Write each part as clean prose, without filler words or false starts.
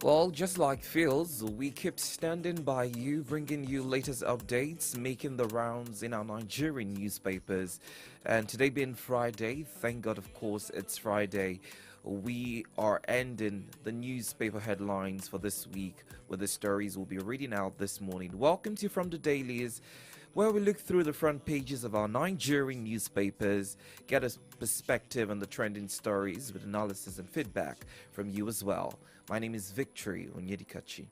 Well, just like Phil's, we keep standing by you, bringing you latest updates, making the rounds in our Nigerian newspapers. And today being Friday, thank God, of course, it's Friday. We are ending the newspaper headlines for this week with the stories we'll be reading out this morning. Welcome to From the Dailies, where we look through the front pages of our Nigerian newspapers, get a perspective on the trending stories with analysis and feedback from you as well. My name is Victory Onyedikachi.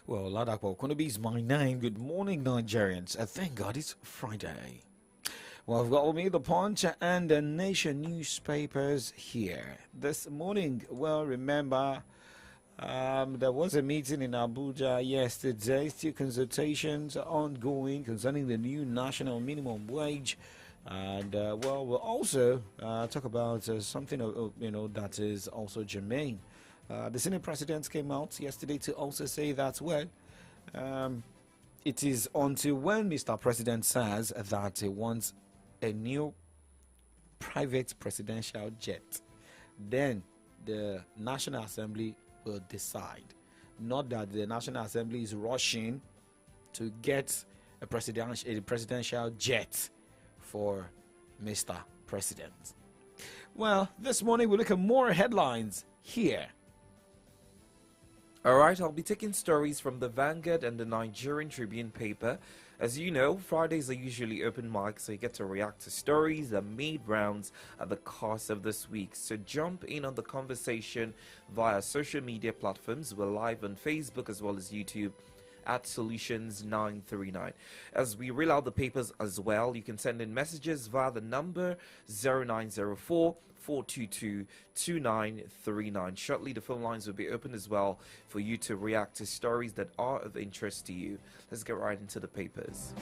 Well, OLADAPO Konobi is my name. Good morning, Nigerians. Thank God it's Friday. Well, I've got me, the Punch and the Nation newspapers here this morning. Well, remember, there was a meeting in Abuja yesterday. Still consultations are ongoing concerning the new national minimum wage. And, well, we'll also talk about something, that is also germane. The Senate President came out yesterday to also say that, well, it is until when Mr. President says that he wants a new private presidential jet, then the National Assembly will decide. Not that the National Assembly is rushing to get a presidential jet for Mr. President. Well, this morning we look at more headlines here. All right, I'll be taking stories from the Vanguard and the Nigerian Tribune paper. As you know, Fridays are usually open mic, so you get to react to stories that made rounds at the course of this week. So jump in on the conversation via social media platforms. We're live on Facebook as well as YouTube at Solutions939. As we reel out the papers as well, you can send in messages via the number 0904 422 2939. Shortly, the phone lines will be open as well for you to react to stories that are of interest to you. Let's get right into the papers.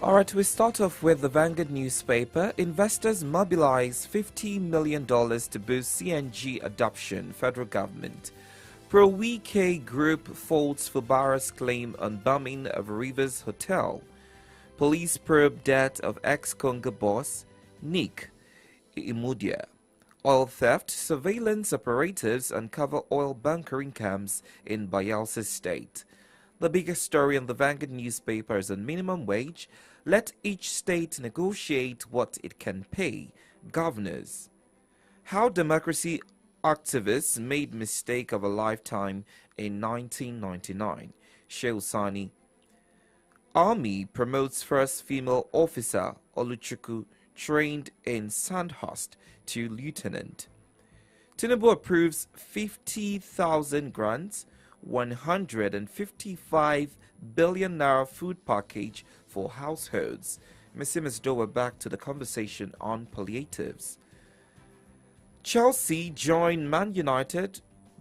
All right, we start off with the Vanguard newspaper. Investors mobilize $50 million to boost CNG adoption, federal government. Pro-WK group faults Fubara's claim on bombing of Rivers Hotel. Police probe death of ex-Congo boss, Nick Imudia. Oil theft, surveillance operatives uncover oil bunkering camps in Bayelsa State. The biggest story on the Vanguard newspaper is on minimum wage. Let each state negotiate what it can pay. Governors. How democracy activists made mistake of a lifetime in 1999. Shehu Sani. Army promotes first female officer, Oluchukwu, trained in Sandhurst, to lieutenant. Tinubu approves 50,000 grants, 155 billion naira food package for households. Ms. Doe, we're back to the conversation on palliatives. Chelsea join Man United,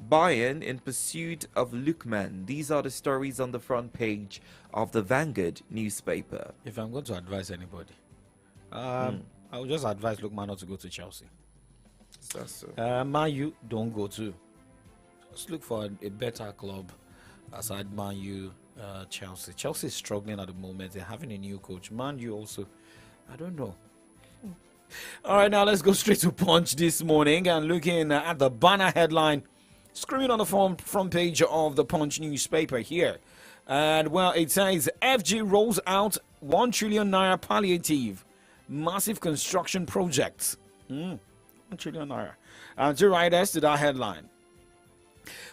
Bayern in pursuit of Lookman. These are the stories on the front page of the Vanguard newspaper. If I'm going to advise anybody, I would just advise Lookman not to go to Chelsea. So. Man U, don't go to. Just look for a better club aside Man U, Chelsea. Chelsea is struggling at the moment. They're having a new coach. Man U also, I don't know. All right, now let's go straight to Punch this morning and looking at the banner headline screwing on the front page of the Punch newspaper here. And, well, it says FG rolls out 1 trillion naira palliative massive construction projects. 1 trillion naira. And two riders to that headline.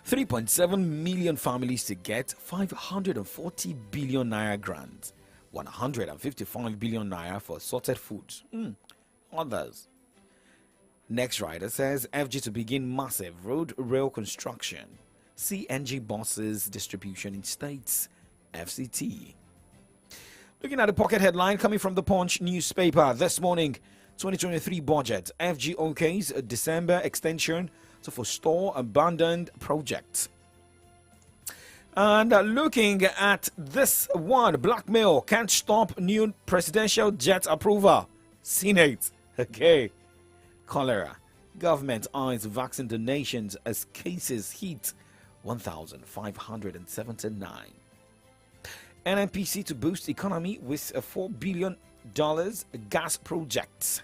3.7 million families to get 540 billion naira grant, 155 billion naira for sorted foods. Others. Next writer says FG to begin massive road rail construction, CNG buses distribution in states, FCT. Looking at the pocket headline coming from the Punch newspaper this morning, 2023 budget, FG OK's December extension to forestall abandoned projects. And looking at this one, blackmail can't stop new presidential jet approval. Senate. Okay. Cholera. Government eyes vaccine donations as cases hit 1,579. NNPC to boost economy with a $4 billion gas project.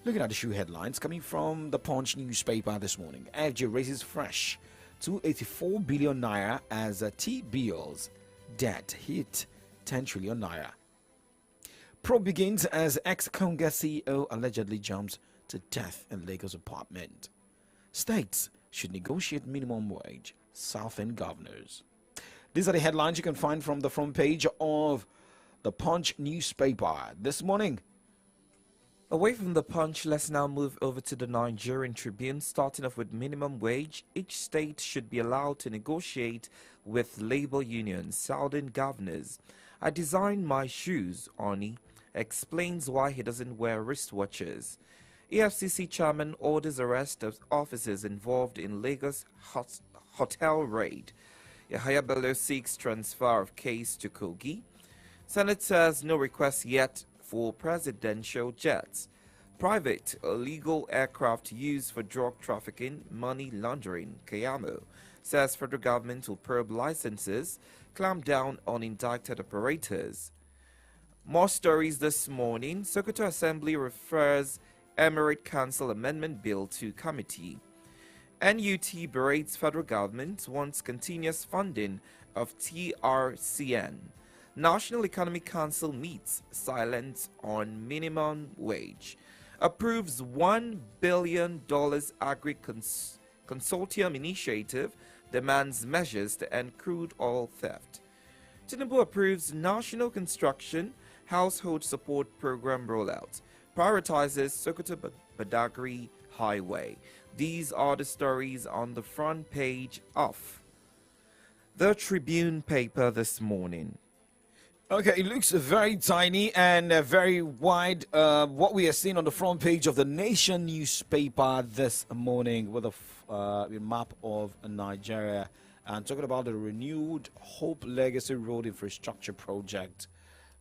Looking at the shoe headlines coming from the Punch newspaper this morning. FJ raises fresh 284 billion naira as T-bills debt hit 10 trillion naira. Probe begins as ex-Conga CEO allegedly jumps to death in Lagos apartment. States should negotiate minimum wage. Southern governors. These are the headlines you can find from the front page of the Punch newspaper this morning. Away from the Punch, let's now move over to the Nigerian Tribune. Starting off with minimum wage, each state should be allowed to negotiate with labor unions. Southern governors. I designed my shoes, Oni explains why he doesn't wear wristwatches. EFCC chairman orders arrest of officers involved in Lagos hotel raid. Yahaya Bello seeks transfer of case to Kogi. Senate says no request yet for presidential jets. Private illegal aircraft used for drug trafficking, money laundering. Kayamo says federal government will probe licenses, clamp down on indicted operators. More stories this morning. Sokoto Assembly refers Emirate Council Amendment Bill to committee. NUT berates federal government, wants continuous funding of TRCN. National Economic Council meets, silence on minimum wage. Approves $1 billion agri-consortium initiative, demands measures to end crude oil theft. Tinubu approves National Construction Household Support Program rollout. Prioritizes Sokoto Badagry Highway. These are the stories on the front page of the Tribune paper this morning. Okay, it looks very tiny and very wide. What we are seeing on the front page of the Nation newspaper this morning with a map of Nigeria and talking about the renewed Hope Legacy Road Infrastructure Project.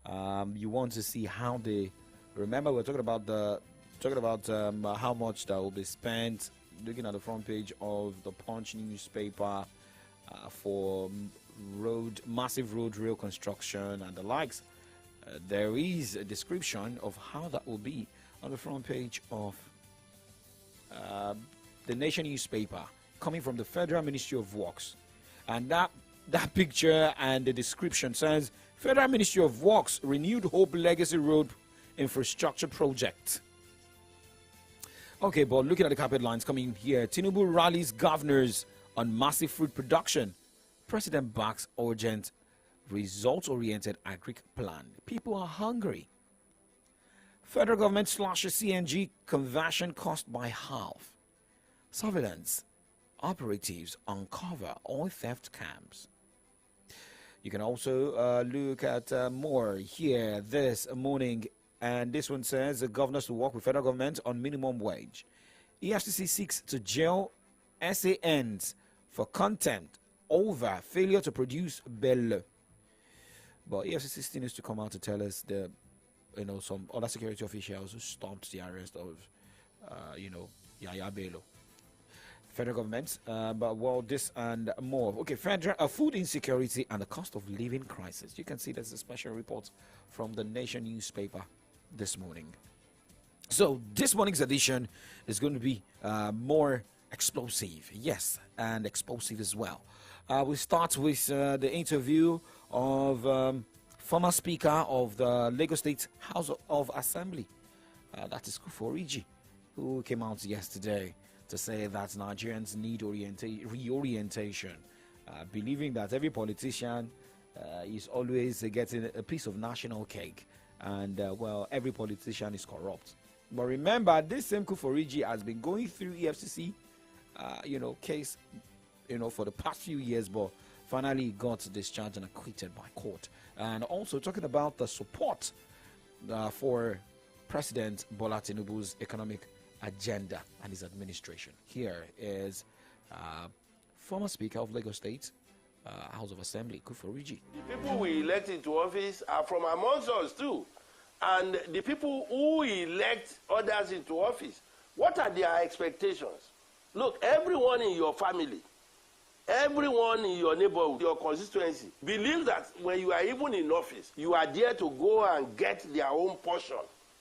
You want to see how they remember we're talking about how much that will be spent. Looking at the front page of the Punch newspaper for massive road rail construction and the likes. There is a description of how that will be on the front page of the Nation newspaper coming from the Federal Ministry of Works. And that picture and the description says Federal Ministry of Works renewed Hope Legacy Road Infrastructure Project. Okay, but looking at the carpet lines coming here, Tinubu rallies governors on massive food production. President backs urgent results-oriented agri plan. People are hungry. Federal government slashes CNG conversion cost by half. Surveillance operatives uncover oil theft camps. You can also look at more here this morning. And this one says the governors to work with federal government on minimum wage. EFCC seeks to jail SANs for contempt over failure to produce bail. But EFCC still needs to come out to tell us some other security officials who stopped the arrest of Yaya Bello. Federal government, this and more. Okay, federal food insecurity and the cost of living crisis. You can see there's a special report from the Nation newspaper this morning. So this morning's edition is going to be more explosive, yes, and explosive as well. We start with the interview of former Speaker of the Lagos State House of Assembly, that is Kuforiji, who came out yesterday to say that Nigerians need reorientation, believing that every politician is always getting a piece of national cake, and every politician is corrupt. But remember, this same Kuforiji has been going through EFCC, case, for the past few years, but finally got discharged and acquitted by court. And also talking about the support for President Bola Tinubu's economic agenda and his administration. Here is former Speaker of Lagos State, House of Assembly, Kuforiji. The people we elect into office are from amongst us too. And the people who elect others into office, what are their expectations? Look, everyone in your family, everyone in your neighborhood, your constituency, believes that when you are even in office, you are there to go and get their own portion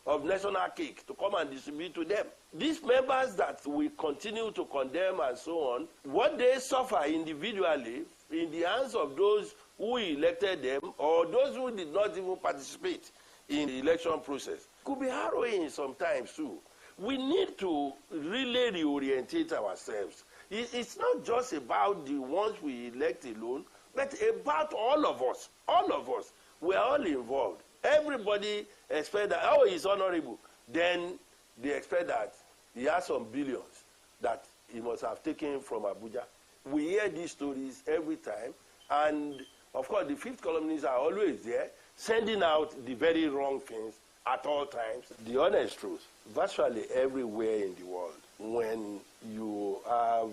of national cake to come and distribute to them. These members that we continue to condemn and so on, what they suffer individually in the hands of those who elected them or those who did not even participate in the election process could be harrowing sometimes too. We need to really reorientate ourselves. It's not just about the ones we elect alone, but about all of us. All of us. We are all involved. Everybody expects that, oh, he's honorable. Then they expect that he has some billions that he must have taken from Abuja. We hear these stories every time. And, of course, the fifth columnists are always there, sending out the very wrong things at all times. The honest truth, virtually everywhere in the world, when you have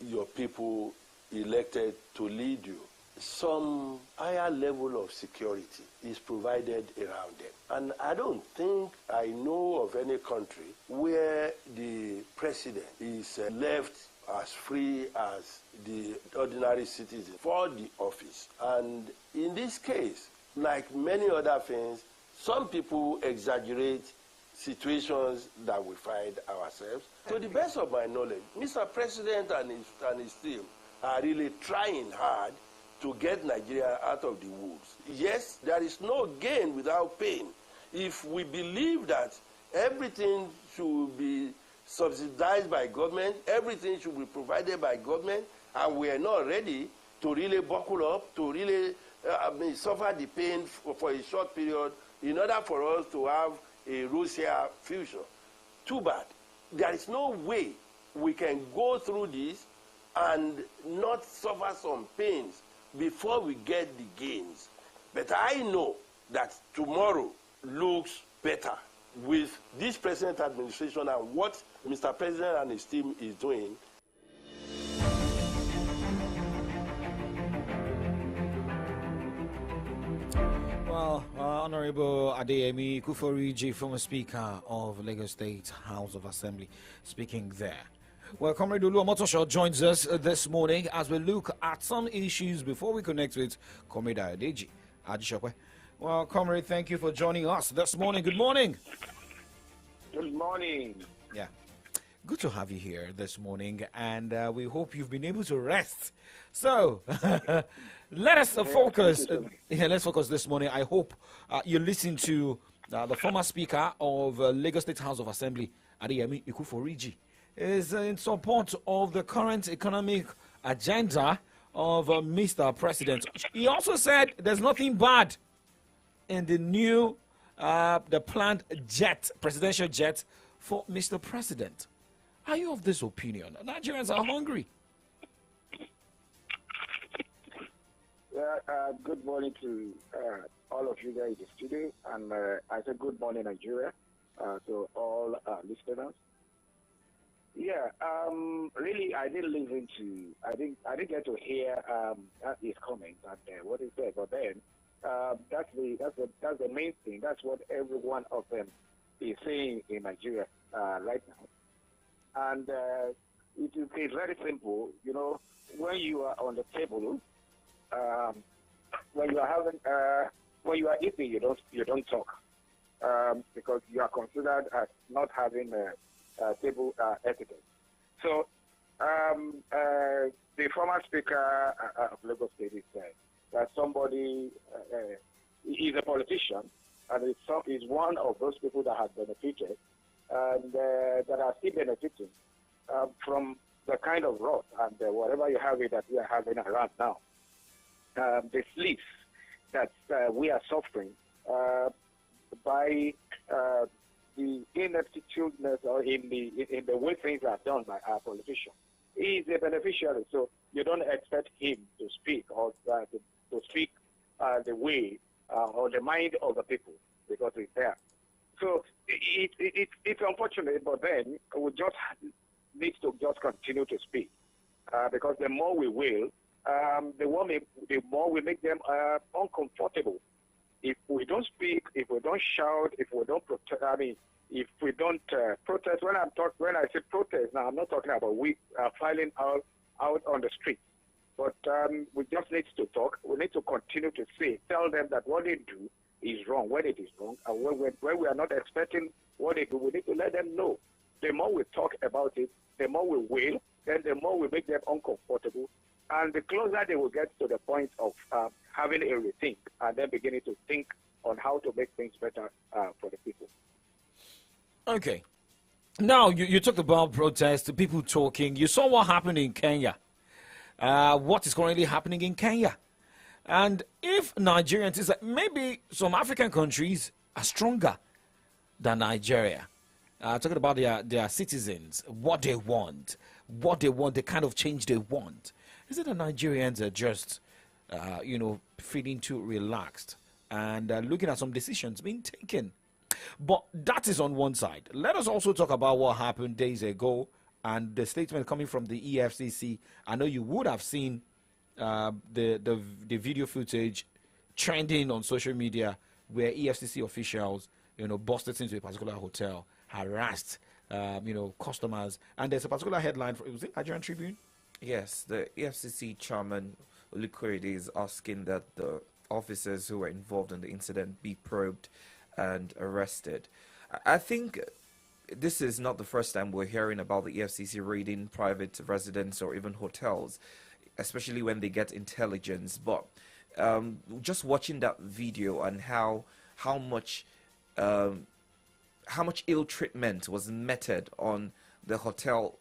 your people elected to lead you, some higher level of security is provided around them. And I don't think I know of any country where the president is left as free as the ordinary citizen for the office. And in this case, like many other things, some people exaggerate situations that we find ourselves. To the best of my knowledge, Mr. President and his team are really trying hard to get Nigeria out of the woods. Yes, there is no gain without pain. If we believe that everything should be subsidized by government, everything should be provided by government, and we are not ready to really buckle up, to really suffer the pain for a short period in order for us to have a rosier future. Too bad. There is no way we can go through this and not suffer some pains before we get the gains. But I know that tomorrow looks better with this present administration and what Mr. President and his team is doing. Well, Honorable Adeyemi Kuforiji, former Speaker of Lagos State House of Assembly, speaking there. Well, Comrade Olu Omotosho joins us this morning as we look at some issues before we connect with Comrade Adeji Adishokwe. Well, Comrade, thank you for joining us this morning. Good morning. Good morning. Yeah. Good to have you here this morning, and we hope you've been able to rest. So, let us focus. Let's focus this morning. I hope you listened to the former Speaker of Lagos State House of Assembly, Adeyemi Kuforiji, is in support of the current economic agenda of Mr. President. He also said there's nothing bad in the new, the planned jet, presidential jet for Mr. President. Are you of this opinion? Nigerians are hungry. Good morning to all of you guys in the studio, and I said good morning, Nigeria, to all listeners. Yeah, really, I didn't listen to, I didn't get to hear his comments and what he said, but then that's the main thing. That's what every one of them is saying in Nigeria right now. And it is very simple. You know, when you are on the table, when you are having, when you are eating, you don't talk because you are considered as not having table etiquette. So the former Speaker of Lagos State is saying that somebody is a politician and is one of those people that have benefited and that are still benefiting from the kind of rot and whatever you have it that we are having around now. The sleeps that we are suffering by the ineptitudeness or in the way things are done by our politicians. He is a beneficiary, so you don't expect him to speak or to speak the way or the mind of the people because he's there. So it's unfortunate, but then we just need to just continue to speak because the more we will, the more we make them uncomfortable. If we don't speak, if we don't shout, if we don't protest, if we don't protest. When I say protest, now I'm not talking about we filing out on the street, but we just need to talk. We need to continue to tell them that what they do is wrong when it is wrong, and when we are not expecting what they do, we need to let them know. The more we talk about it, the more we will, then the more we make them uncomfortable, and the closer they will get to the point of having a rethink and then beginning to think on how to make things better for the people. Okay. Now, you talked about protests, people talking. You saw what happened in Kenya. What is currently happening in Kenya? And if Nigerians, maybe some African countries are stronger than Nigeria. Talking about their citizens, what they want, the kind of change they want. Is it that Nigerians are just, feeling too relaxed and looking at some decisions being taken? But that is on one side. Let us also talk about what happened days ago and the statement coming from the EFCC. I know you would have seen the video footage trending on social media where EFCC officials, busted into a particular hotel, harassed, customers. And there's a particular headline. Was it Nigerian Tribune? Yes, the EFCC chairman, Olukoyede, is asking that the officers who were involved in the incident be probed and arrested. I think this is not the first time we're hearing about the EFCC raiding private residents or even hotels, especially when they get intelligence. But just watching that video and how much ill treatment was meted on the hotel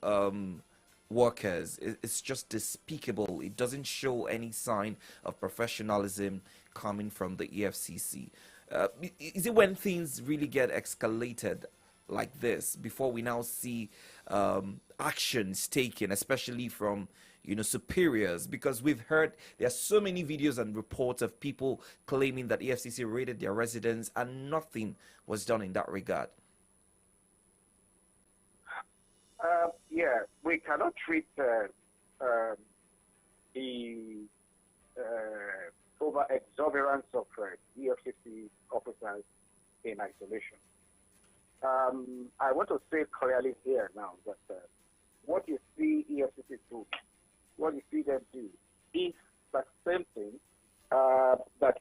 workers, it's just despicable. It doesn't show any sign of professionalism coming from the EFCC. Is it when things really get escalated like this before we now see actions taken, especially from superiors? Because we've heard there are so many videos and reports of people claiming that EFCC raided their residence and nothing was done in that regard. We cannot treat the over exuberance of EFCC officers in isolation. I want to say clearly here now that what you see EFCC do, what you see them do, is the same thing that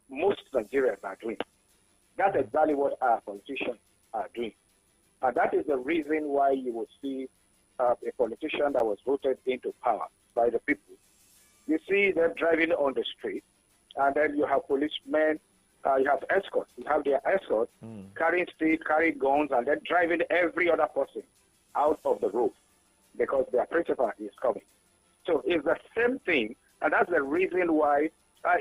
most Nigerians are doing. That's exactly what our politicians are doing. And that is the reason why you will see a politician that was voted into power by the people. You see them driving on the street, and then you have policemen, you have escorts. You have their escorts carrying sticks, carrying guns, and then driving every other person out of the road because their principal is coming. So it's the same thing, and that's the reason why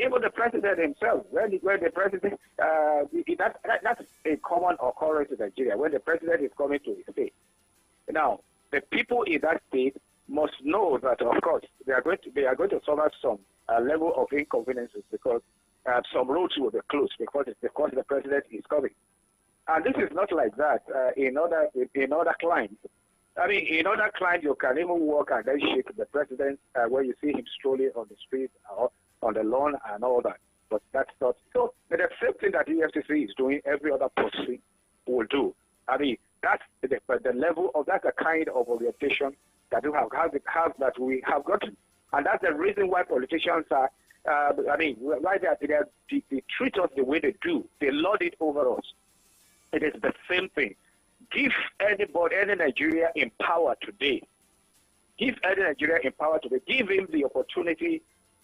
even the president himself, when the president, that's a common occurrence in Nigeria, when the president is coming to his state. Now, the people in that state must know that, of course, they are going to suffer some level of inconveniences because some roads will be closed because the president is coming. And this is not like that in other climes. In other climes, you can even walk and then shake the president where you see him strolling on the street or on the lawn and all that. But that's not so. The same thing that the EFCC is doing, every other person will do. That's the level of that's the kind of orientation that we have gotten, and that's the reason why politicians are. Why they treat us the way they do. They lord it over us. It is the same thing. Give any Nigeria in power today. Give any Nigeria in power today. Give him the opportunity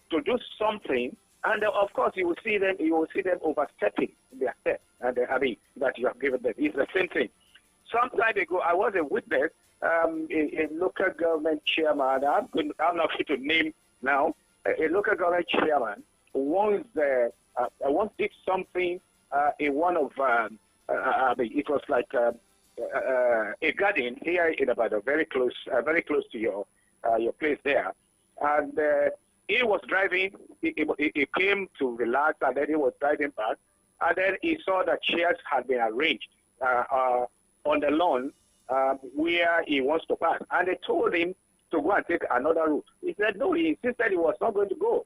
to do something, and of course you will see them overstepping their step, and that you have given them. It's the same thing. Some time ago, I was a witness. A local government chairman. I'm not going to name now. A local government chairman once did something in one of it was like a garden here in Ibadan, very close to your place there, and he was driving. He came to relax, and then he was driving back, and then he saw that chairs had been arranged on the lawn where he wants to park, and they told him to go and take another route. He said no. He insisted he was not going to go.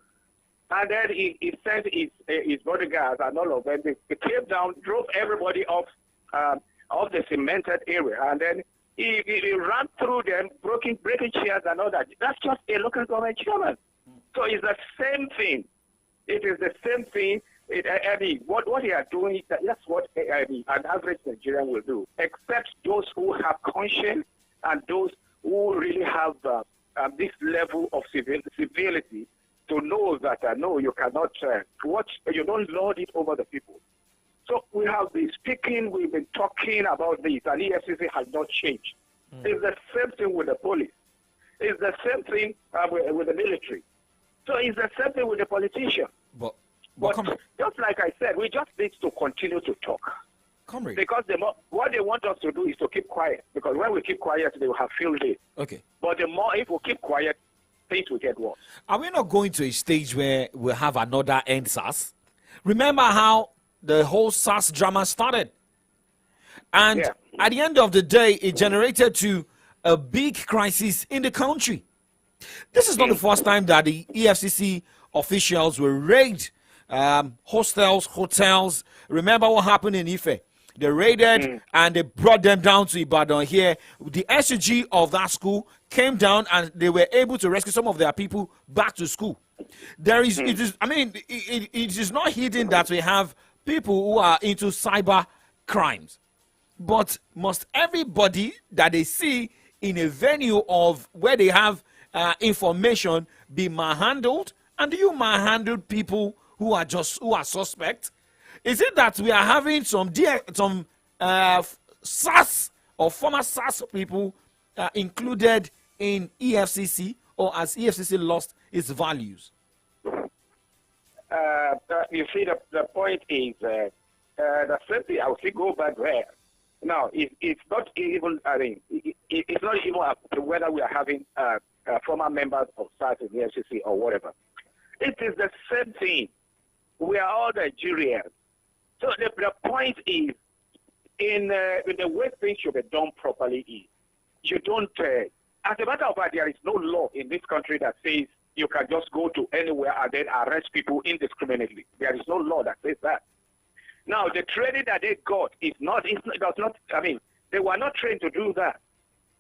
And then he sent his bodyguards and all of them. They came down, drove everybody off the cemented area, and then he ran through them, breaking chairs and all that. That's just a local government chairman. So it's the same thing. It is the same thing. What they are doing, that's what an average Nigerian will do, except those who have conscience and those who really have this level of civility to know that, no, you cannot, you don't lord it over the people. So we have been speaking, we've been talking about this, and EFCC has not changed. It's the same thing with the police. It's the same thing with the military. So it's the same thing with the politicians. But just like I said, we just need to continue to talk. Comrade. Because what they want us to do is to keep quiet. Because when we keep quiet, they will have field day. Okay. But the more if we keep quiet, things will get worse. Are we not going to a stage where we'll have another NSAS? Remember how the whole SARS drama started? And at the end of the day, it generated to a big crisis in the country. This is not the first time that the EFCC officials will raid hostels, hotels. Remember what happened in Ife? They raided and they brought them down to Ibadan here. The SUG of that school came down and they were able to rescue some of their people back to school. It is not hidden that we have people who are into cyber crimes. But must everybody that they see in a venue of where they have information be manhandled? And do you manhandle people who are suspect? Is it that we are having some SAS or former SAS people included in EFCC, or has EFCC lost its values? You see, the point is the same thing. I will still go back there. Now, it's not even. It's not even whether we are having former members of SAS in EFCC or whatever. It is the same thing. We are all Nigerians. So the point is, in the way things should be done properly is, you don't, as a matter of fact, there is no law in this country that says you can just go to anywhere and then arrest people indiscriminately. There is no law that says that. Now, the training that they got they were not trained to do that.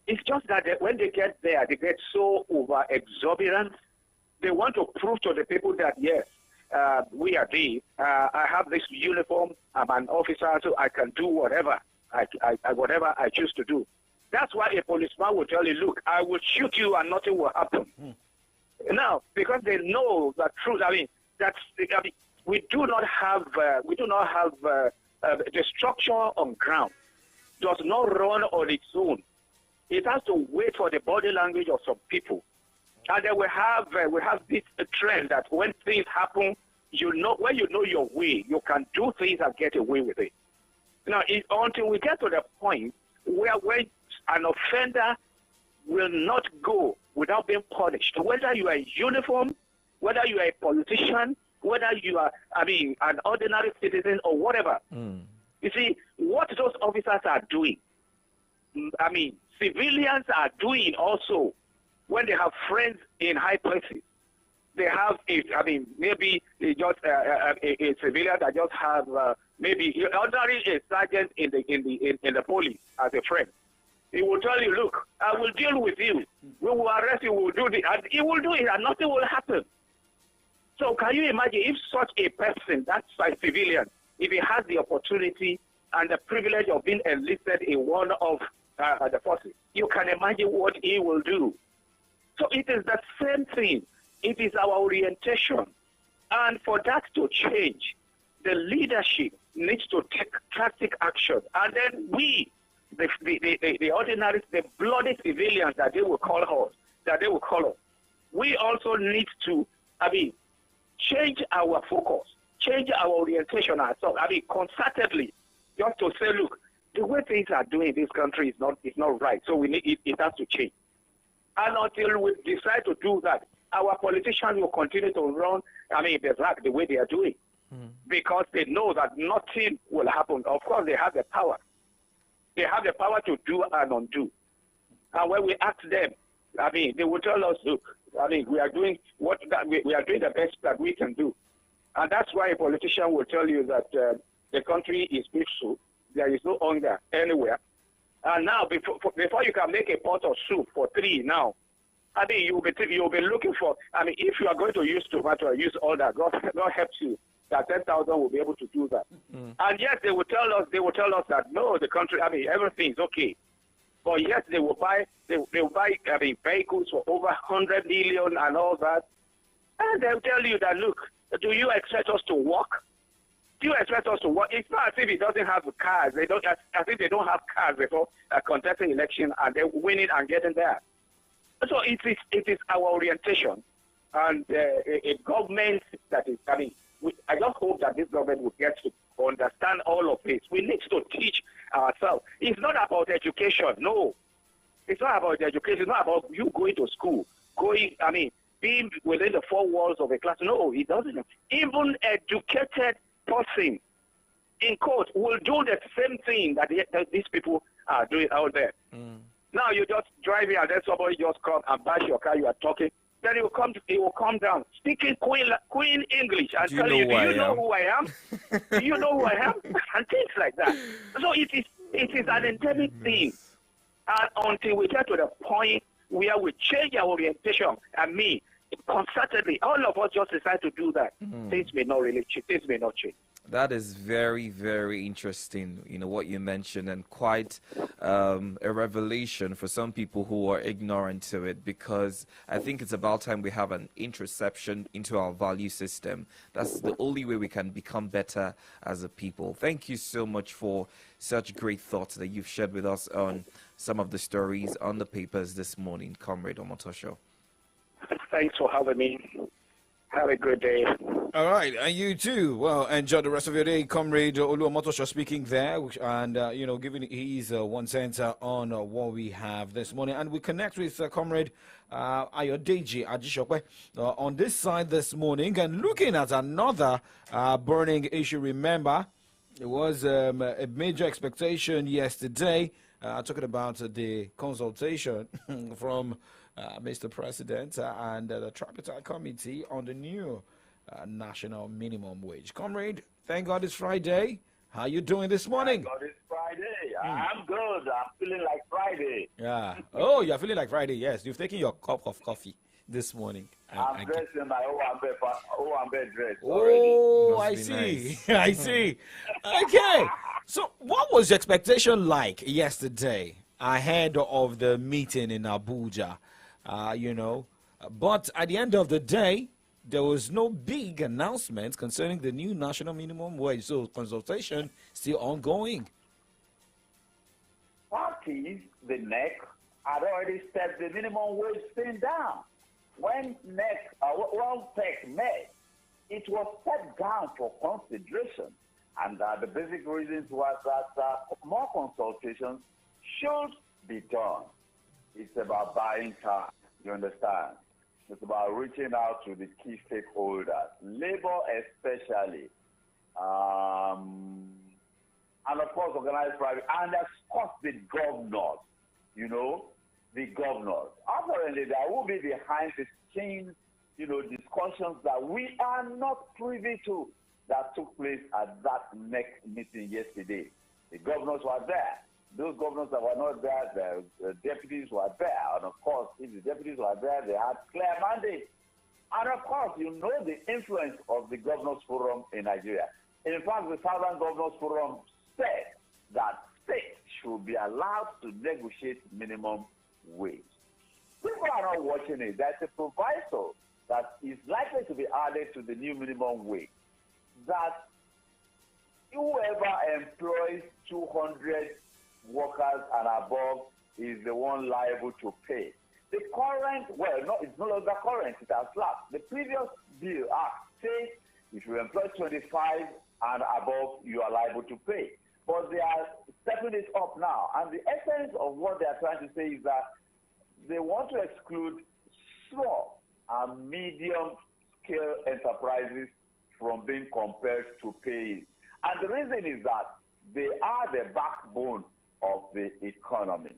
It's just that when they get there, they get so over-exorbitant. They want to prove to the people that, yes, we are these. I have this uniform. I'm an officer, so I can do whatever I choose to do. That's why a policeman will tell you, look, I will shoot you and nothing will happen. Now, because they know the truth, we do not have the structure on ground. Does not run on its own. It has to wait for the body language of some people. And then we have this trend that when things happen, when you know your way, you can do things and get away with it. Now, until we get to the point where an offender will not go without being punished, whether you are in uniform, whether you are a politician, whether you are, an ordinary citizen or whatever. You see, what those officers are doing, civilians are doing also. When they have friends in high places, they have maybe just a civilian that just have maybe ordinary a sergeant in the police as a friend. He will tell you, look, I will deal with you. We will arrest you. We will do this, and he will do it, and nothing will happen. So can you imagine if such a person, that's a civilian, if he has the opportunity and the privilege of being enlisted in one of the forces, you can imagine what he will do. So it is the same thing. It is our orientation. And for that to change, the leadership needs to take drastic action. And then we, the ordinary, the bloody civilians that they will call us, we also need to, change our focus, change our orientation ourselves, concertedly, just to say, look, the way things are doing in this country is not right. So we need it has to change. And until we decide to do that, our politicians will continue to run, the way they are doing. Because they know that nothing will happen. Of course, they have the power. They have the power to do and undo. And when we ask them, I mean, they will tell us, look, I mean, we are doing we are doing the best that we can do. And that's why a politician will tell you that the country is peaceful. There is no hunger anywhere. And now, before you can make a pot of soup for 3 now, I mean, you'll be looking for, I mean, if you are going to use tomato, use all that, God helps you, that 10,000 will be able to do that. And yes, they will tell us that, no, the country, I mean, everything's okay. But yes, they will buy, I mean, vehicles for over 100 million and all that. And they'll tell you that, look, do you expect us to walk? Do you expect us to work? It's not as if it doesn't have cars. They don't, as if they don't have cars before contesting election and they're winning and getting there. So it is our orientation, and a government that is, I mean, I just hope that this government will get to understand all of this. We need to teach ourselves. It's not about education, no. It's not about education. It's not about you going to school, being within the 4 walls of a class. No, it doesn't. Even educated person, in quote, will do the same thing that these people are doing out there. Now you just drive in and then somebody just come and bash your car, you are talking. Then he will come down, speaking Queen English and tell you, do you know who I am? Do you know who I am? And things like that. So it is an endemic thing. And until we get to the point where we change our orientation, and me, concertedly, all of us just decide to do that, things may not really change. Things may not change. That is very, very interesting, what you mentioned, and quite a revelation for some people who are ignorant to it, because I think it's about time we have an introspection into our value system. That's the only way we can become better as a people. Thank you so much for such great thoughts that you've shared with us on some of the stories on the papers this morning, Comrade Omotosho. Thanks for having me. Have a good day. All right, and you too. Well, enjoy the rest of your day. Comrade Oluwamotosho speaking there, and, giving his 1 cent on what we have this morning. And we connect with Comrade Ayodeji Ajishokwe on this side this morning, and looking at another burning issue. Remember, it was a major expectation yesterday, talking about the consultation from Mr. President and the Tripartite Committee on the new national minimum wage. Comrade, thank God it's Friday. How you doing this morning? Thank God it's Friday. I'm good. I'm feeling like Friday. Yeah. Oh, you're feeling like Friday. Yes. You've taken your cup of coffee this morning. I'm dressed in my Owambe dress already. Oh, I see. Nice. I see. Okay. So what was your expectation like yesterday ahead of the meeting in Abuja? But at the end of the day, there was no big announcement concerning the new national minimum wage. So consultation still ongoing. Parties, the NEC, had already stepped the minimum wage thing down. When PEC met, it was stepped down for consideration. And the basic reasons was that more consultations should be done. It's about buying time, you understand? It's about reaching out to the key stakeholders, labor especially, and of course organized private, and of course the governors, the governors. Apparently there will be behind the scenes, discussions that we are not privy to that took place at that next meeting yesterday. The governors were there. Those governors that were not there, the deputies were there. And of course, if the deputies were there, they had clear mandate. And of course, the influence of the Governors Forum in Nigeria. In fact, the Southern Governors Forum said that states should be allowed to negotiate minimum wage. People are not watching it. There's a proviso that is likely to be added to the new minimum wage, that whoever employs 200 workers and above is the one liable to pay. The current, it's no longer current, it has lapsed. The previous bill act says if you employ 25 and above, you are liable to pay. But they are stepping it up now. And the essence of what they are trying to say is that they want to exclude small and medium-scale enterprises from being compelled to pay. And the reason is that they are the backbone of the economy.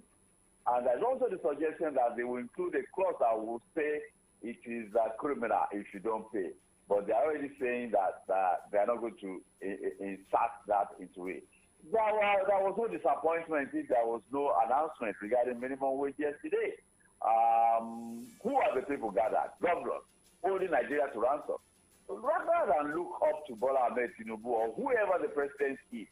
And there's also the suggestion that they will include a clause that will say it is criminal if you don't pay. But they're already saying that they're not going to insert that into it. There was no disappointment if there was no announcement regarding minimum wage yesterday. Who are the people gathered? Governors holding Nigeria to ransom. Rather than look up to Bola Ahmed Tinubu or whoever the president is,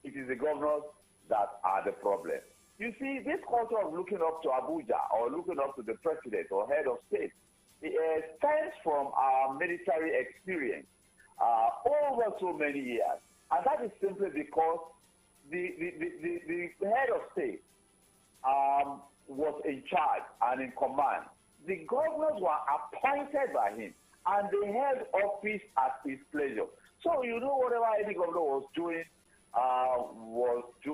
it is the governors that are the problem. You see, this culture of looking up to Abuja or looking up to the president or head of state stems from our military experience over so many years. And that is simply because the head of state was in charge and in command. The governors were appointed by him, and they held office at his pleasure. So you know whatever any governor was doing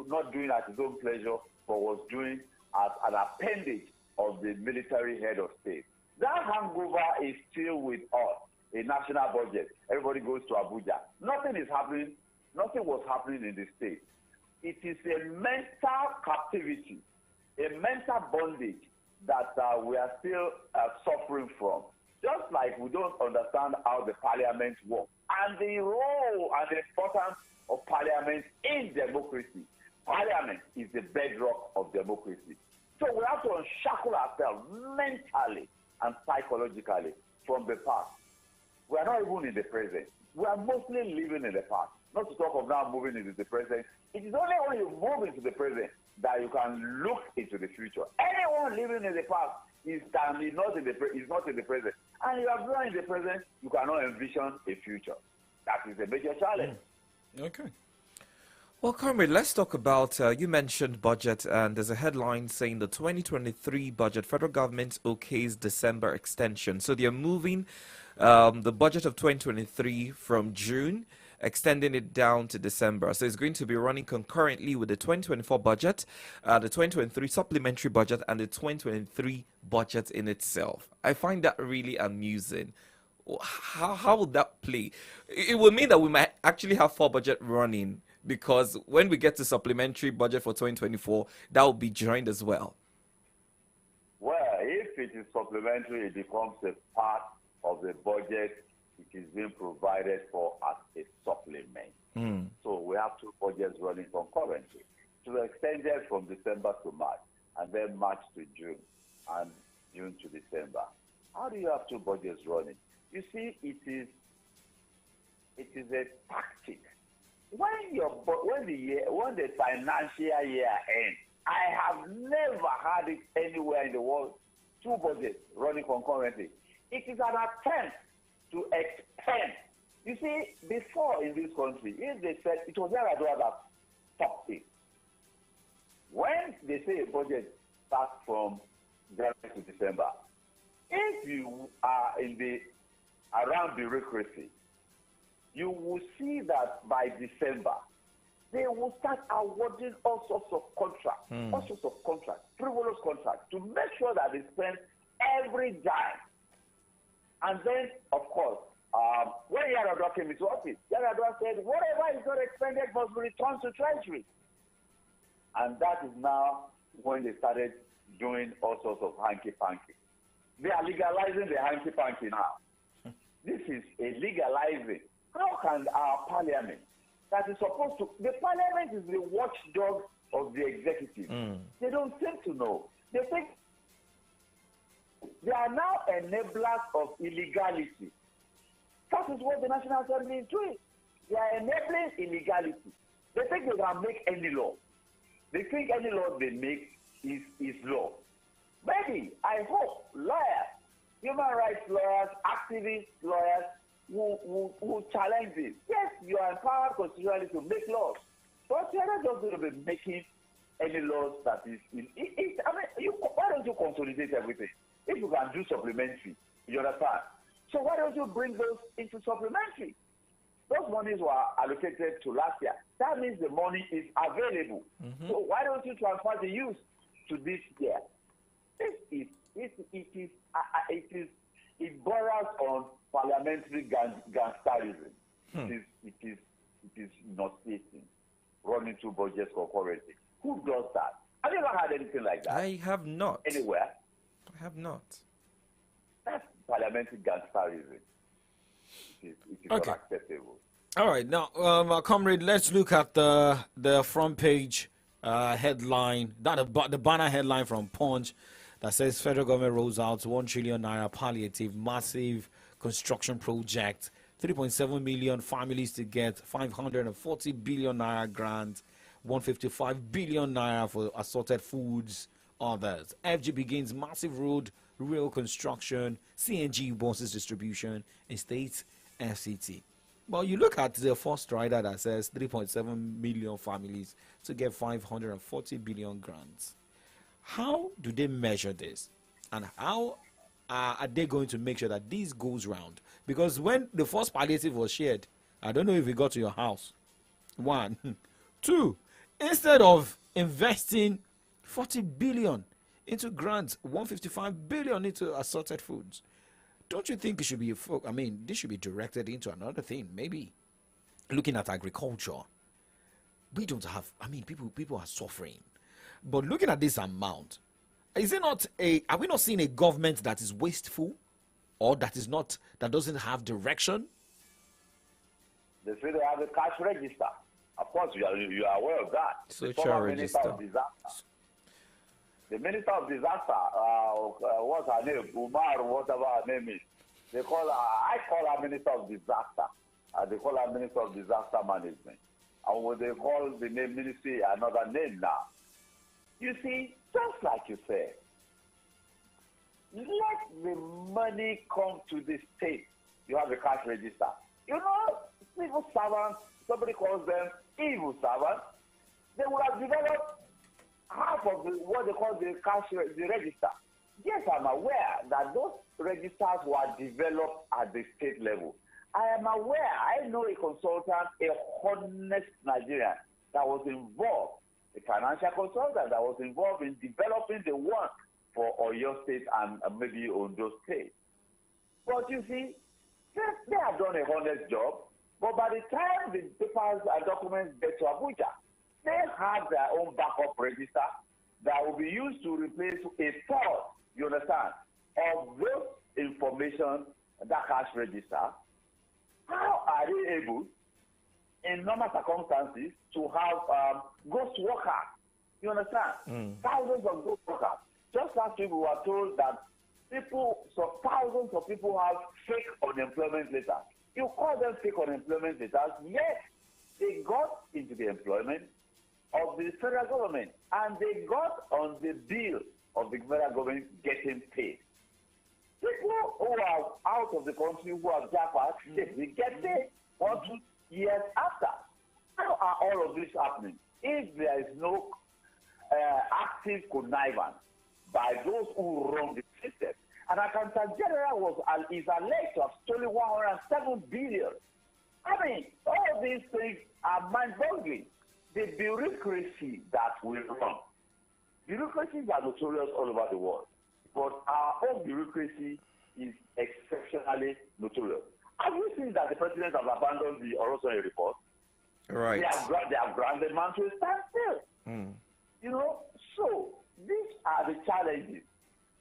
not doing at his own pleasure, but was doing as an appendage of the military head of state. That hangover is still with us. A national budget. Everybody goes to Abuja. Nothing is happening. Nothing was happening in the state. It is a mental captivity, a mental bondage that we are still suffering from. Just like we don't understand how the parliament works and the role and the importance of parliament in democracy. Parliament is the bedrock of democracy. So we have to unshackle ourselves mentally and psychologically from the past. We are not even in the present. We are mostly living in the past. Not to talk of now moving into the present. It is only when you move into the present that you can look into the future. Anyone living in the past is not in the present. And you are not in the present, you cannot envision a future. That is a major challenge. Okay. Well, Comrade, let's talk about, you mentioned budget, and there's a headline saying the 2023 budget, federal government okays December extension. So they're moving the budget of 2023 from June, extending it down to December. So it's going to be running concurrently with the 2024 budget, the 2023 supplementary budget, and the 2023 budget in itself. I find that really amusing. How would that play? It would mean that we might actually have 4 budget running, because when we get to supplementary budget for 2024, that will be joined as well. Well, if it is supplementary, it becomes a part of the budget. It is being provided for as a supplement. So we have 2 budgets running concurrently. So we extended from December to March, and then March to June, and June to December. How do you have 2 budgets running? You see, it is a tactic. When the financial year ends, I have never had it anywhere in the world, 2 budgets running concurrently. It is an attempt to expand. You see, before in this country, if they said it was Yar'Adua that stopped it. When they say a budget starts from January to December, if you are around bureaucracy, you will see that by December, they will start awarding all sorts of contracts, frivolous contracts, to make sure that they spend every dime. And then, of course, when Yar'Adua came into office, Yar'Adua said, whatever is not expended must be returned to Treasury. And that is now when they started doing all sorts of hanky-panky. They are legalizing the hanky-panky now. This is a legalizing. How can our parliament, that is supposed to, the parliament is the watchdog of the executive. They don't seem to know. They think they are now enablers of illegality. That is what the National Assembly is doing. They are enabling illegality. They think they can make any law. They think any law they make is law. Maybe, I hope, lawyers, human rights lawyers, activist lawyers will challenge this. Yes, you are empowered constitutionally to make laws, but you are not just going to be making any laws that is why don't you consolidate everything? If you can do supplementary, you understand? So why don't you bring those into supplementary? Those monies were allocated to last year. That means the money is available. So why don't you transfer the use to this year? It borders on parliamentary gangsterism. It is not stating running 2 budgets concurrently. Who does that? Have you ever had anything like that? I have not. Anywhere? I have not. That's parliamentary gangsterism. It is Okay. unacceptable. All right, now, comrade, let's look at the front page headline, the banner headline from Punch that says federal government rolls out 1 trillion naira palliative massive construction project, 3.7 million families to get 540 billion naira grant, 155 billion naira for assorted foods, others. FG begins massive road, rail construction, CNG buses distribution in states FCT. Well, you look at the first rider that says 3.7 million families to get 540 billion grants. How do they measure this? And how are they going to make sure that this goes round? Because when the first palliative was shared, I don't know if it got to your house. 1. 2, instead of investing 40 billion into grants, 155 billion into assorted foods, don't you think it should be, this should be directed into another thing? Maybe looking at agriculture. We don't have, people are suffering. But looking at this amount, are we not seeing a government that is wasteful or that doesn't have direction? They say they have a cash register. Of course, you are aware of that. Social The former register. Minister of Disaster. The Minister of Disaster, what's her name? Umar, whatever her name is. I call her Minister of Disaster. They call her Minister of Disaster Management. And when they call the name ministry another name now. You see, just like you said, let the money come to the state. You have a cash register. You know, civil servants, somebody calls them evil servants. They would have developed half of what they call the register. Yes, I'm aware that those registers were developed at the state level. I am aware, I know a consultant, a honest Nigerian that was involved, a financial consultant that was involved in developing the work for Oyo State and maybe Ondo State. But you see, they have done a honest job, but by the time the papers and documents get to Abuja, they have their own backup register that will be used to replace a third, you understand, of those information, that cash register. How are they able, in normal circumstances, to have ghost workers? You understand? Thousands of ghost workers. Just last week we were told that thousands of people have fake unemployment letters. You call them fake unemployment letters, yes, they got into the employment of the federal government and they got on the bill of the federal government getting paid. People who are out of the country who have jackpots, they get paid 1 2 years after. How are all of this happening? If there is no active connivance by those who run the system, and Accountant General is alleged to have stolen 107 billion. All these things are mind-boggling. The bureaucracy that we run, bureaucracies are notorious all over the world, but our own bureaucracy is exceptionally notorious. Have you seen that the president has abandoned the Orosanye report? Right. They have granted man to a standstill. You know, so these are the challenges.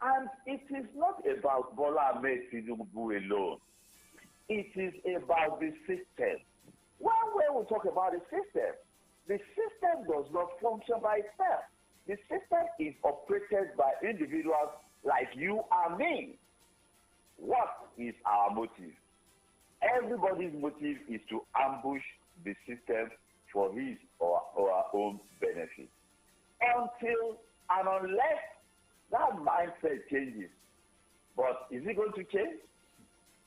And it is not about Bola Ahmed Tinubu alone. It is about the system. When we talk about the system does not function by itself. The system is operated by individuals like you and me. What is our motive? Everybody's motive is to ambush the system for his or our own benefit. Until and unless that mindset changes. But is it going to change?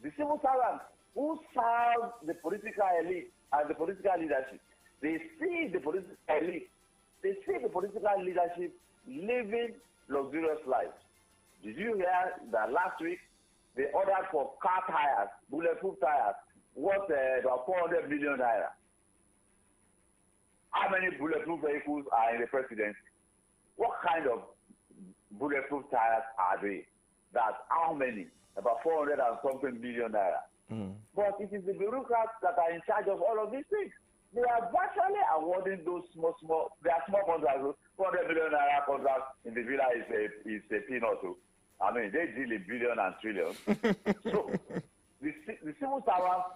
The civil servants who serve the political elite and the political leadership, they see the political elite, they see the political leadership living luxurious lives. Did you hear that last week they ordered for car tires, bulletproof tires, worth about 400 million naira? How many bulletproof vehicles are in the presidency? What kind of bulletproof tires are they? That's how many? About 400 and something million naira. But it is the bureaucrats that are in charge of all of these things. They are virtually awarding those small, they are small contracts. 400 million naira contract in the villa is a peanut. I mean, they deal in billion and trillion. So the civil servants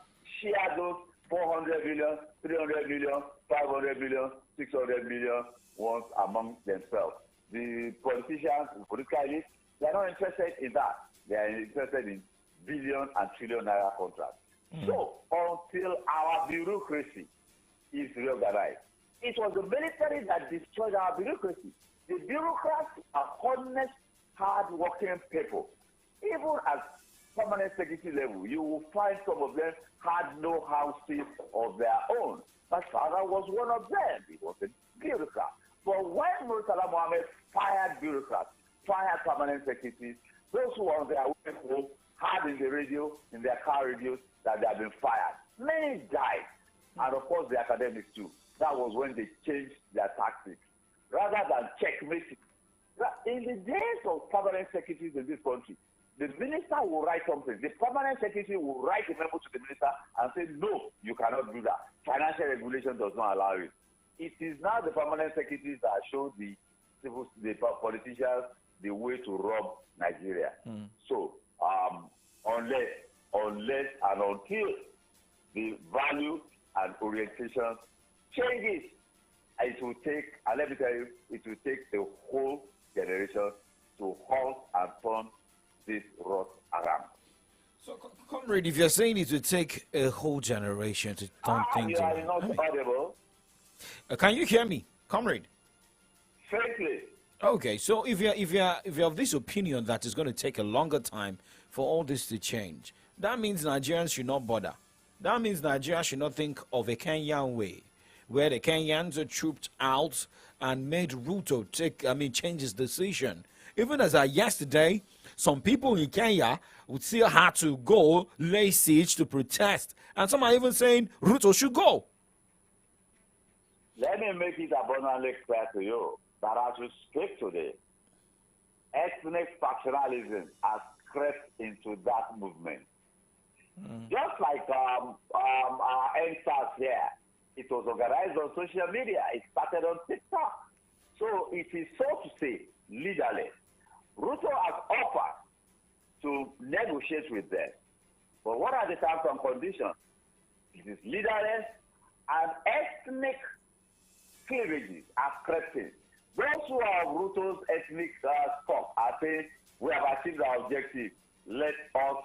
share those 400 million, 300 million, 500 million, 600 million ones among themselves. The politicians, the political elites, they are not interested in that. They are interested in billion and trillion naira contracts. So until our bureaucracy is reorganized, it was the military that destroyed our bureaucracy. The bureaucrats are honest, hard-working people. Even at permanent secretary level, you will find some of them had no houses of their own. My father was one of them. He was a bureaucrat. But when Murtala Mohammed fired bureaucrats, fired permanent secretaries, those who were on their way home heard in the radio, in their car radios, that they had been fired. Many died. And of course the academics too. That was when they changed their tactics. Rather than checkmate. In the days of permanent secretaries in this country, the minister will write something. The permanent secretary will write a memo to the minister and say, no, you cannot do that. Financial regulation does not allow it. It is now the permanent secretaries that show the politicians the way to rob Nigeria. So unless and until the value and orientation changes, it will take, and let me tell you, it will take a whole generation to halt and turn this rot around. So, comrade, if you're saying it will take a whole generation to turn things you are around. not audible. Can you hear me, comrade? Frankly, Okay, so if you're of this opinion that it's going to take a longer time for all this to change, that means Nigerians should not bother. That means Nigeria should not think of a Kenyan way, where the Kenyans are trooped out and made Ruto change his decision. Even as yesterday, some people in Kenya would still have to go lay siege to protest, and some are even saying Ruto should go. let me make it abundantly clear to you that as we speak today, ethnic factionalism has crept into that movement. Just like our NSAS here, it was organized on social media. It started on TikTok. So it is, so to say, leaderless. Ruto has offered to negotiate with them. But what are the terms and conditions? It is leaderless, and ethnic cleavages are crept in. Those who are Ruto's ethnic stock are saying, we have achieved our objective, let us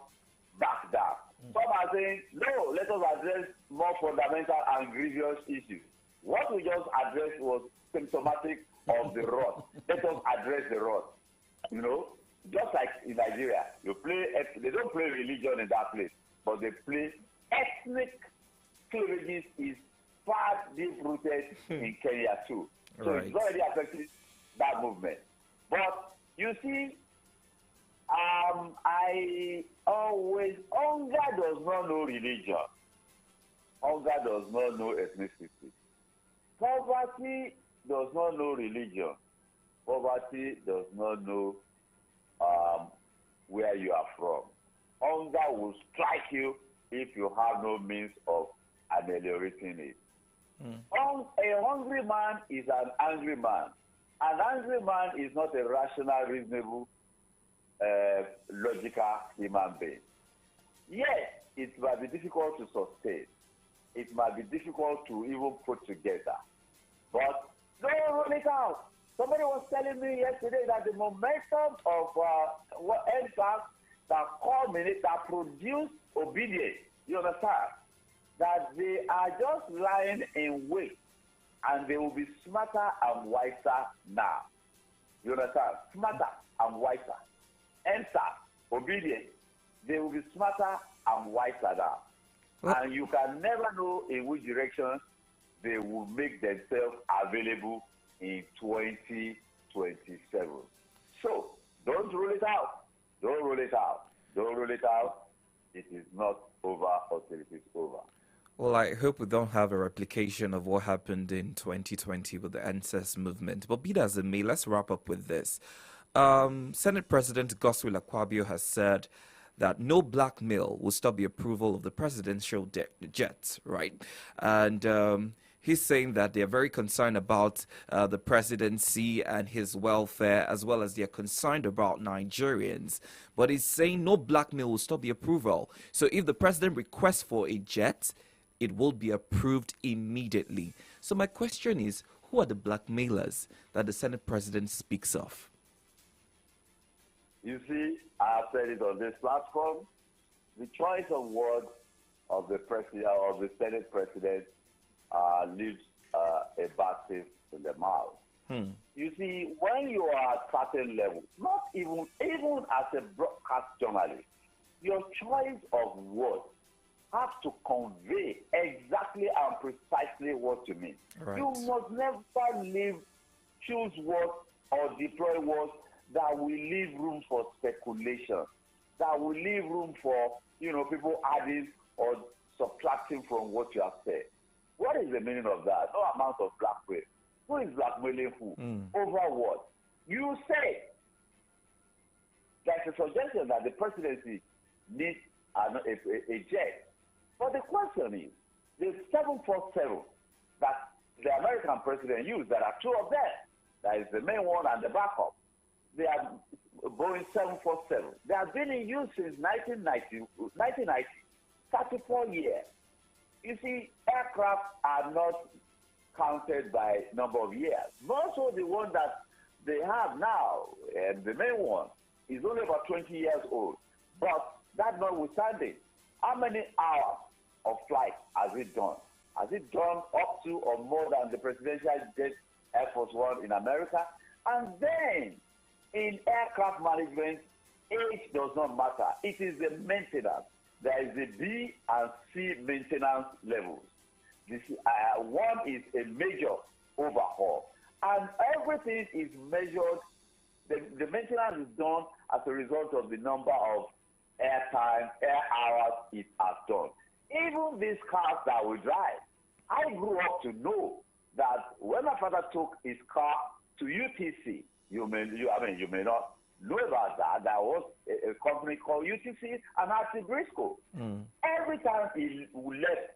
back down. Some are saying, no, let us address more fundamental and grievous issues. What we just addressed was symptomatic of the rot. Let us address the rot. You know, just like in Nigeria, they don't play religion in that place, but they play ethnic cleavages is far deep-rooted in Kenya too. So Right. it's already affected that movement. But you see, hunger does not know religion. Hunger does not know ethnicity. Poverty does not know religion. Poverty does not know where you are from. Hunger will strike you if you have no means of ameliorating it. A hungry man is an angry man. An angry man is not a rational, reasonable, logical human being. Yes, it might be difficult to sustain. It might be difficult to even put together. But don't rule it out. Somebody was telling me yesterday that the momentum of NSAS that culminate, that produce obedience, you understand? That they are just lying in wait, and they will be smarter and wiser now. You understand? Smarter and wiser. NSAS, obedience, they will be smarter and wiser now. And you can never know in which direction they will make themselves available in 2027. So, don't rule it out. Don't rule it out. Don't rule it out. It is not over until it is over. Well, I hope we don't have a replication of what happened in 2020 with the ancest movement. But be that as it may, let's wrap up with this. Senate President Godswill Akpabio has said that no blackmail will stop the approval of the presidential jet, right? And he's saying that they're very concerned about the presidency and his welfare, as well as they're concerned about Nigerians. But he's saying no blackmail will stop the approval. So if the president requests for a jet, it will be approved immediately. So my question is, who are the blackmailers that the Senate president speaks of? You see, I said it on this platform. The choice of words of the president, of the Senate president, leaves a bad taste in the mouth. You see, when you are at certain level, not even as a broadcast journalist, your choice of words have to convey exactly and precisely what you mean. Right. You must never choose words or deploy words that will leave room for speculation, that will leave room for, people adding or subtracting from what you have said. What is the meaning of that? No amount of blackmail. Who is blackmailing who? Over what? You say there's a suggestion that the presidency needs a jet. But the question is, the 747 that the American president used, there are two of them. That is the main one and the backup. They are Boeing 747. They have been in use since 1990, 34 years. You see, aircraft are not counted by number of years. More so the one that they have now, and the main one, is only about 20 years old. But that notwithstanding, how many hours of flight has it done? Has it done up to or more than the presidential jet Air Force One in America? And then, in aircraft management, age does not matter. It is the maintenance. There is the B and C maintenance levels. This one is a major overhaul. And everything is measured. The maintenance is done as a result of the number of air hours it has done. Even these cars that we drive, I grew up to know that when my father took his car to UTC, you may not know about that. There was a company called UTC and RT Briscoe. Every time he left,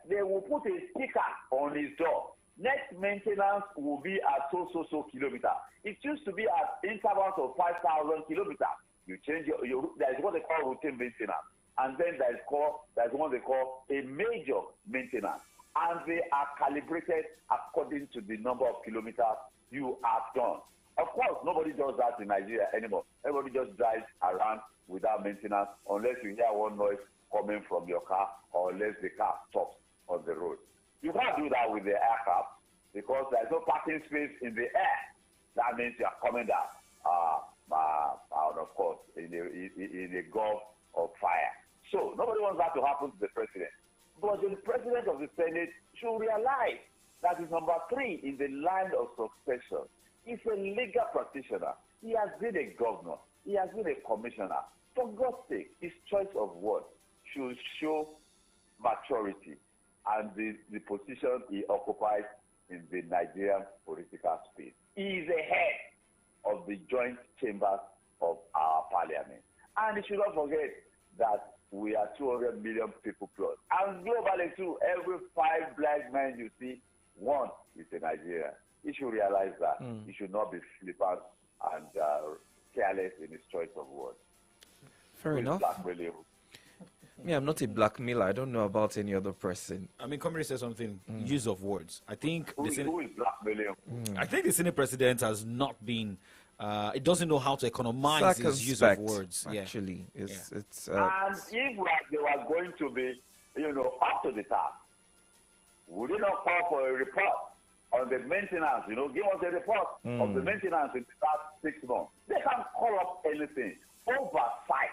they will put a sticker on his door. Next maintenance will be at so kilometers. It used to be at intervals of 5,000 kilometers. You change there's what they call routine maintenance. And then there's what they call a major maintenance. And they are calibrated according to the number of kilometers you have done. Of course, nobody does that in Nigeria anymore. Everybody just drives around without maintenance unless you hear one noise coming from your car or unless the car stops on the road. You can't do that with the aircraft because there's no parking space in the air. That means you are coming down, out, of course, in a gulf of fire. So nobody wants that to happen to the president. But the president of the Senate should realize that is number 3 in the line of succession. He's a legal practitioner. He has been a governor. He has been a commissioner. For God's sake, his choice of words should show maturity and the position he occupies in the Nigerian political space. He is the head of the joint chambers of our parliament. And he should not forget that we are 200 million people plus. And globally too, every 5 black men you see, 1 is a Nigerian. He should realize that. He should not be flippant and careless in his choice of words. Fair enough. Yeah, I'm not a blackmailer. I don't know about any other person. I mean, Comrade said something, use of words. I think who is blackmailing? I think the Senate president has not been, it doesn't know how to economize his use of words. Actually, and if they were going to be, up to the task, would they not call for a report on the maintenance? Give us a report of the maintenance in the past 6 months. They can't call up anything. Oversight.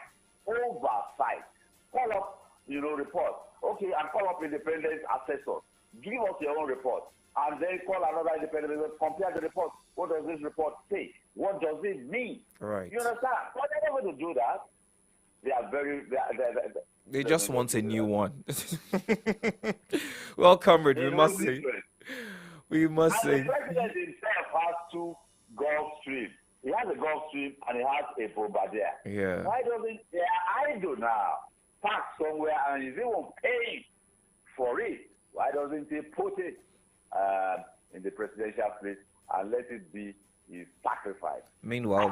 Call up, report. Okay, and call up independent assessor. Give us your own report. And then call another independent assessor. Compare the report. What does this report say? What does it mean? Right. You understand? But they're never to do that. They are they just want a new one. Well, comrade, we must say. The president himself has 2 Gulf Streams. He has a Gulf Stream and he has a bombardier. Yeah. Why doesn't they are idle now? Park somewhere and is even paying for it. Why doesn't he put it in the presidential place and let it be his sacrifice? Meanwhile,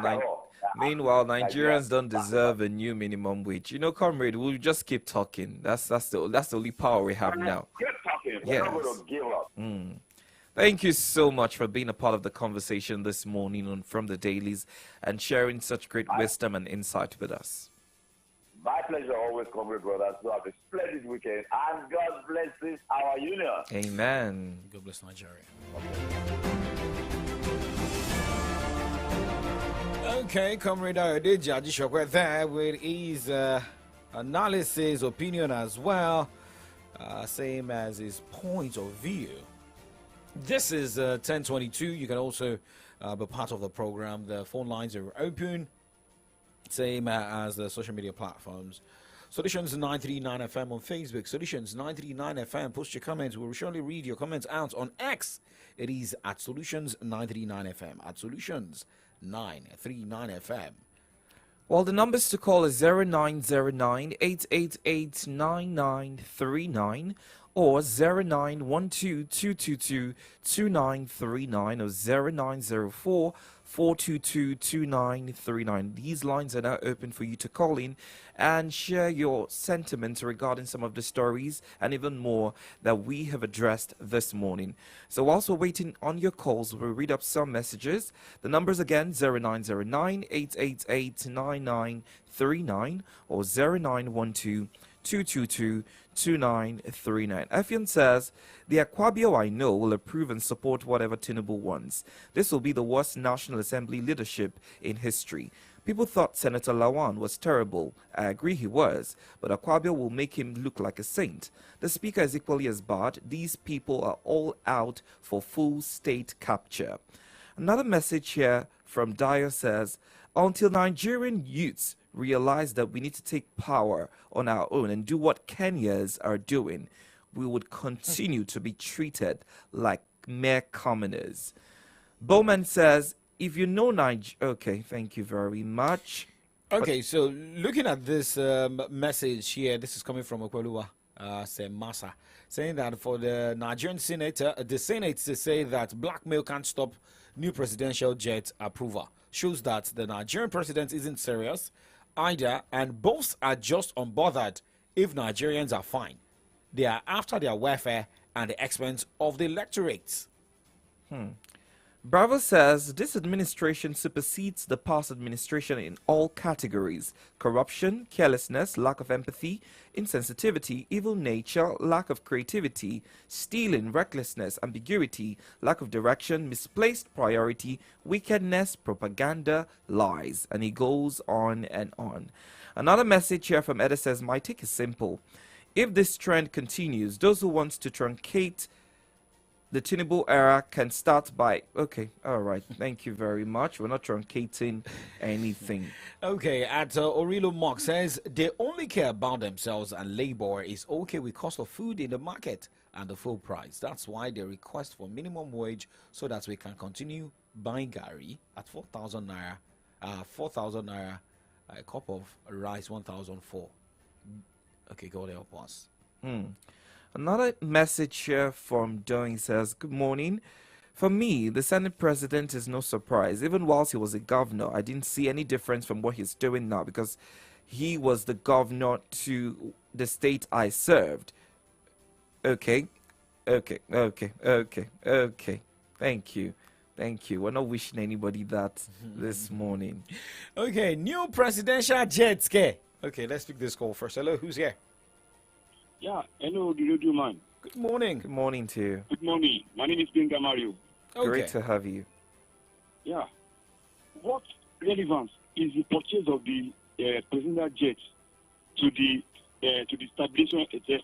Nigerians don't deserve a new minimum wage. You know, comrade, we'll just keep talking. That's the only power we have now. Keep talking. We're Yes. not going to give up. Thank you so much for being a part of the conversation this morning on From the Dailies and sharing such great wisdom and insight with us. My pleasure always, comrade brothers. So have a splendid weekend and God bless this our union. Amen. God bless Nigeria. Okay, Comrade Ayodeji Ajishokwe there with his analysis, opinion as well, same as his point of view. This is 1022. You can also be part of the program. The phone lines are open, same as the social media platforms. Solutions 939 FM on Facebook, Solutions 939 FM. Post your comments. We'll surely read your comments out on X. It is at Solutions 939 FM, at Solutions 939 FM. Well, the numbers to call is 0909 888 9939 or 0912-222-2939 or 0904 422-2939. These lines are now open for you to call in and share your sentiments regarding some of the stories and even more that we have addressed this morning. So whilst we're waiting on your calls, we'll read up some messages. The numbers again, 0909-888-9939 or 0912-222-2939. Effian says, the Akpabio I know will approve and support whatever Tinubu wants. This will be the worst National Assembly leadership in history. People thought Senator Lawan was terrible. I agree he was, but Akpabio will make him look like a saint. The speaker is equally as bad. These people are all out for full state capture. Another message here from Dio says, until Nigerian youths realize that we need to take power on our own and do what Kenyans are doing, we would continue to be treated like mere commoners. Bowman says, if you know okay, thank you very much. Okay, so looking at this message here, this is coming from Okweluwa Semasa, saying that for the Nigerian senator, the Senate to say that blackmail can't stop new presidential jet approval shows that the Nigerian president isn't serious either, and both are just unbothered if Nigerians are fine. They are after their welfare and the expense of the electorate. Bravo says this administration supersedes the past administration in all categories: corruption, carelessness, lack of empathy, insensitivity, evil nature, lack of creativity, stealing, recklessness, ambiguity, lack of direction, misplaced priority, wickedness, propaganda, lies. And he goes on and on. Another message here from Edda says, my take is simple. If this trend continues, those who want to truncate the Tinubu era can start by... Okay, all right. Thank you very much. We're not truncating anything. Okay, at Orilo Mock says, they only care about themselves and labor is okay with cost of food in the market and the full price. That's why they request for minimum wage so that we can continue buying Gary at 4,000 naira. 4,000 naira, a cup of rice, 1,004. Okay, God help us. Another message here from Doing says, good morning. For me, the Senate president is no surprise. Even whilst he was a governor, I didn't see any difference from what he's doing now because he was the governor to the state I served. Okay. Thank you. We're not wishing anybody that this morning. Okay, new presidential jet scare. Okay, let's pick this call first. Hello, who's here? Yeah, hello, the radio man. Good morning. Good morning to you. Good morning. My name is Benga Mario. Okay. Great to have you. Yeah. What relevance is the purchase of the presidential jet to the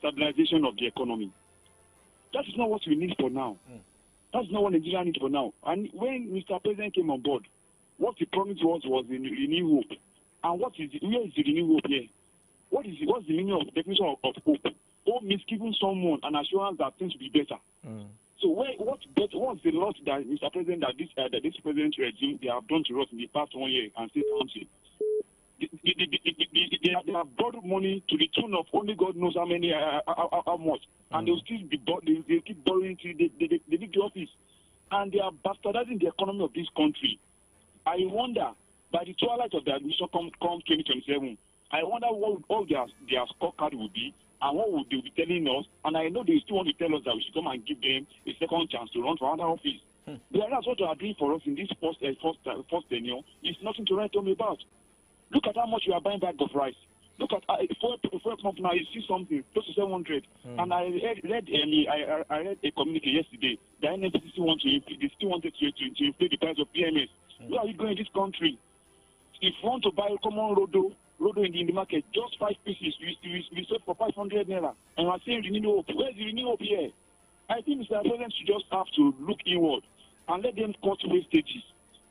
stabilization of the economy? That is not what we need for now. That's not what Nigeria needs for now. And when Mr. President came on board, what he promised was the renewed hope. And where is the renewed hope here? What's the meaning of definition of hope? Hope means giving someone an assurance that things will be better. So what's the lot that Mr. President, that this president regime, they have done to us in the past 1 year and say country? They have borrowed money to the tune of only God knows how many, how much, and they'll still be they keep borrowing till they leave the office, and they are bastardizing the economy of this country. I wonder, by the twilight of the admission come 2027, I wonder what all their scorecard will be and what would they be telling us. And I know they still want to tell us that we should come and give them a second chance to run for another office. That's what they are doing for us in this first tenure. It's nothing to write home about. Look at how much we are buying back of rice. Look at for a month now, you see something close to 700. And I read a communique yesterday. The NNPC still wanted to inflate the price of PMS. Where are you going in this country? If you want to buy a common rodo in the market, just 5 pieces, we sold for 500 naira. And we're saying renewal hope. Where's the renewal hope here? I think Mr. President should just have to look inward and let them cut wastages.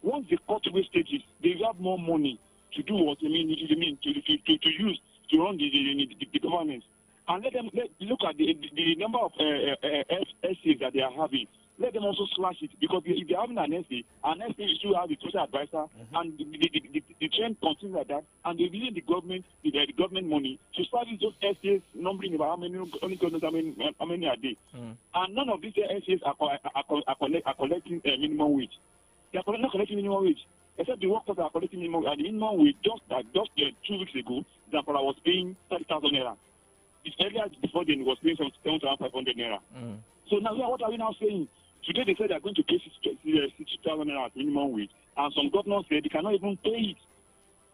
Once they cut wastages, they have more money to do what to use to run the government. And let them look at the number of essays that they are having. Let them also slash it, because if they're having an essay you should have a social advisor, and the trend continues like that, and they're using the government money to service those essays, numbering about how many are they. And none of these essays are collecting minimum wage. They are not collecting minimum wage, except the workers are collecting minimum wage. And the minimum wage just 2 weeks ago, Zamfara was paying 30,000 naira. It's earlier before then it was paying 7,500 naira. So now what are we now saying? Today they said they are going to pay 60,000 naira as minimum wage, and some governors said they cannot even pay it.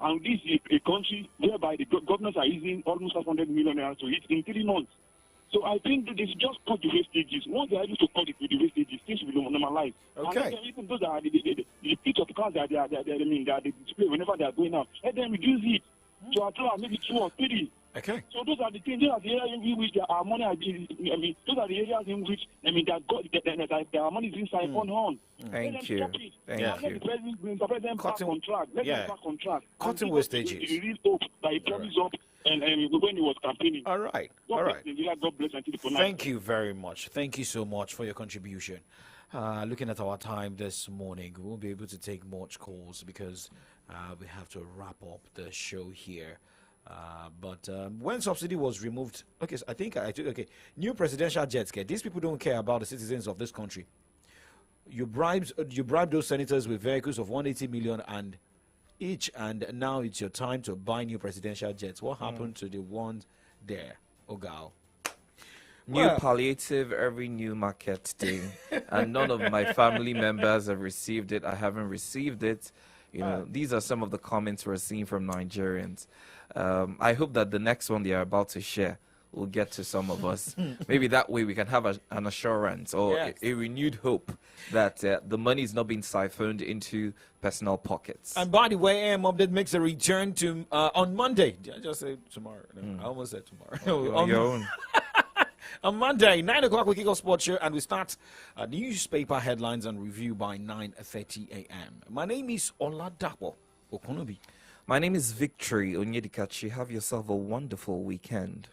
And this is a country whereby the governors are using almost 500 million naira to eat in 3 months. So I think that they should just cut the wastages. Once they are able to cut it with the wastages, things will be normalized. Okay. And even those are the pitch of cars that they display whenever they are going out, let them reduce it to maybe 2 or 3. Okay. So those are the things. Those are the areas in which our money are being. Those are the areas in which that our money is being siphoned on. Thank you. Thank you. Let the president back on track. Let them back on track. Cutting wastages. The real hope that he promised up, and when he was campaigning. All right. God bless and keep it. Thank you very much. Thank you so much for your contribution. Looking at our time this morning, we won't be able to take much calls because we have to wrap up the show here. But when subsidy was removed, so I think new presidential jets. These people don't care about the citizens of this country. You bribe those senators with vehicles of 180 million and each, and now it's your time to buy new presidential jets. What happened to the ones there, Ogal? New palliative every new market day, and none of my family members have received it. I haven't received it. These are some of the comments we're seeing from Nigerians. I hope that the next one they are about to share will get to some of us. Maybe that way we can have an assurance or a renewed hope that the money is not being siphoned into personal pockets. And by the way, AM Update makes a return to on Monday. Did I just say tomorrow? No, I almost said tomorrow. On your own. On Monday, 9 o'clock, we kick off Sports Show, and we start newspaper headlines and review by 9:30 a.m. My name is OLADAPO Okunubi. My name is Victory Onyedikachi. Have yourself a wonderful weekend.